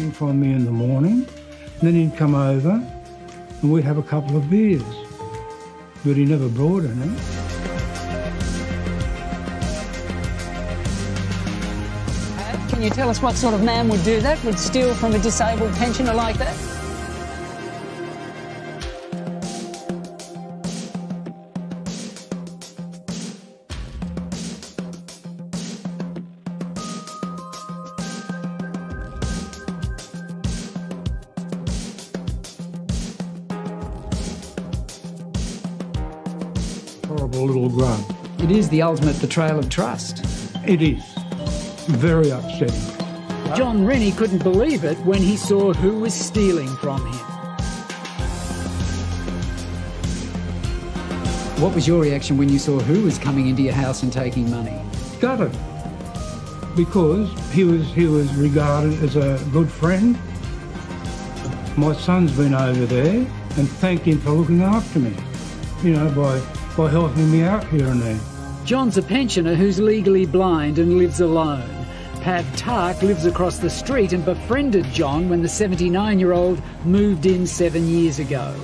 something from me in the morning, then he'd come over and we'd have a couple of beers. But he never brought any. Can you tell us what sort of man would do that, would steal from a disabled pensioner like that? Horrible little grub. It is the ultimate betrayal of trust. It is. Very upsetting. John Rennie couldn't believe it when he saw who was stealing from him. What was your reaction when you saw who was coming into your house and taking money? Gutted. Because he was regarded as a good friend. My son's been over there and thanked him for looking after me, you know, by helping me out here and there. John's a pensioner who's legally blind and lives alone. Pav Tark lives across the street and befriended John when the 79-year-old moved in 7 years ago.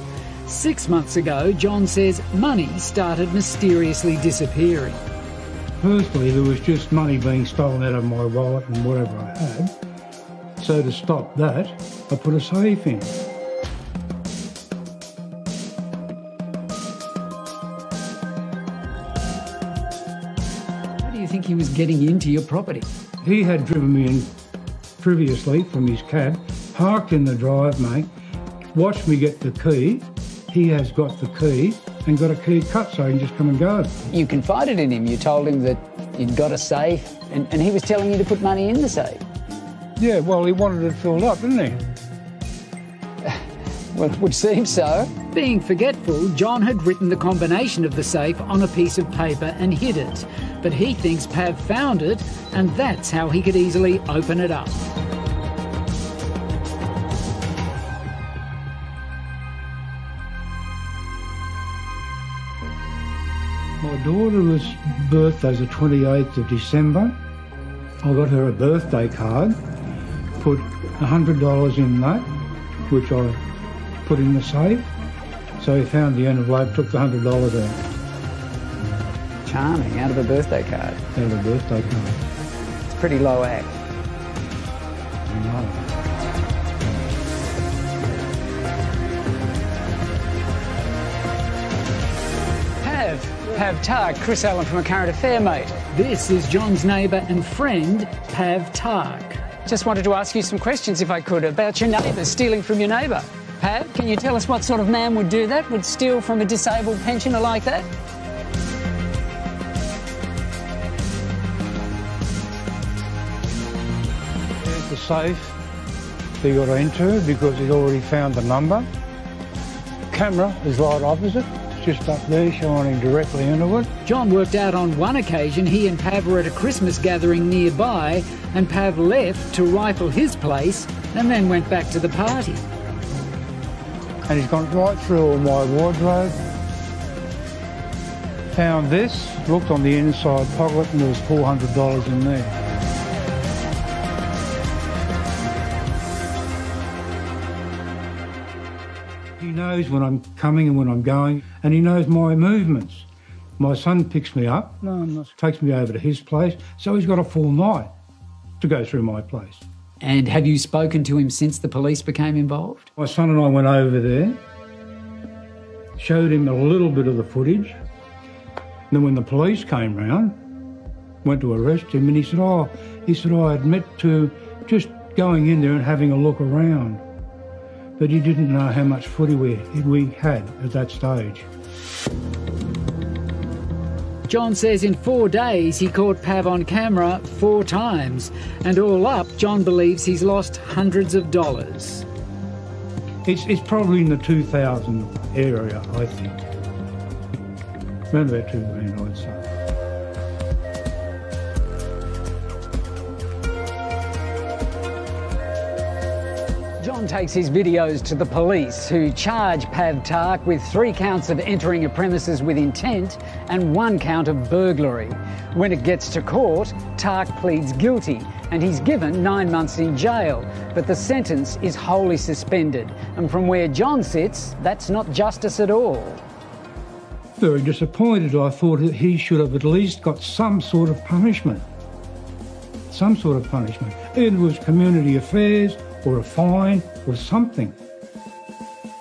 6 months ago, John says money started mysteriously disappearing. Firstly, there was just money being stolen out of my wallet and whatever I had. So to stop that, I put a safe in. How do you think he was getting into your property? He had driven me in previously from his cab, parked in the drive, mate, watched me get the key. He has got the key and got a key cut so he can just come and go. You confided in him. You told him that you'd got a safe and he was telling you to put money in the safe. Yeah, well, he wanted it filled up, didn't he? Well, it would seem so. Being forgetful, John had written the combination of the safe on a piece of paper and hid it. But he thinks Pav found it, and that's how he could easily open it up. My daughter's birthday's the 28th of December. I got her a birthday card, put $100 in that, which I put in the safe. So he found the envelope, took the $100 out. Charming, out of a birthday card. Out of a birthday card. It's pretty low act. No. Pav Tark, Chris Allen from A Current Affair, mate. This is John's neighbour and friend, Pav Tark. Just wanted to ask you some questions, if I could, about your neighbour stealing from your neighbour. Pav, can you tell us what sort of man would do that, would steal from a disabled pensioner like that? There's the safe he got into because he'd already found the number. Camera is right opposite. Just up there, shining directly into it. John worked out on one occasion he and Pav were at a Christmas gathering nearby and Pav left to rifle his place and then went back to the party. And he's gone right through all my wardrobe. Found this, looked on the inside pocket and there was $400 in there. He knows when I'm coming and when I'm going, and he knows my movements. My son picks me up, takes me over to his place, so he's got a full night to go through my place. And have you spoken to him since the police became involved? My son and I went over there, showed him a little bit of the footage. Then when the police came round, went to arrest him, and he said, I admit to just going in there and having a look around. But he didn't know how much footy we had at that stage. John says in 4 days he caught Pav on camera 4 times, and all up, John believes he's lost hundreds of dollars. It's probably in the 2,000 area, I think. Around about 2 grand, I'd say. John takes his videos to the police, who charge Pav Tak with 3 counts of entering a premises with intent and 1 count of burglary. When it gets to court, Tak pleads guilty and he's given 9 months in jail, but the sentence is wholly suspended. And from where John sits, that's not justice at all. Very disappointed. I thought that he should have at least got some sort of punishment. Some sort of punishment. Either it was community affairs or a fine or something.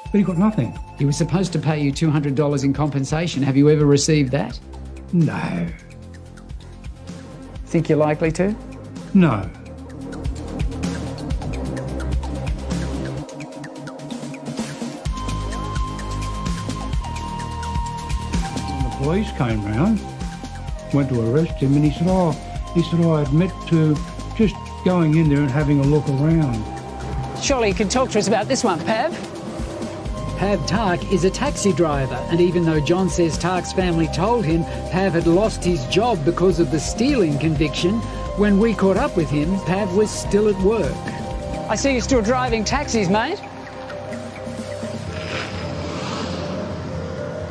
But he got nothing. He was supposed to pay you $200 in compensation. Have you ever received that? No. Think you're likely to? No. The police came round, went to arrest him, and he said, I admit to just going in there and having a look around. Surely you can talk to us about this one, Pav. Pav Tak is a taxi driver, and even though John says Tak's family told him Pav had lost his job because of the stealing conviction, when we caught up with him, Pav was still at work. I see you're still driving taxis, mate.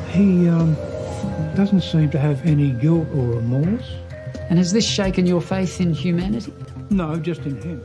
He doesn't seem to have any guilt or remorse. And has this shaken your faith in humanity? No, just in him.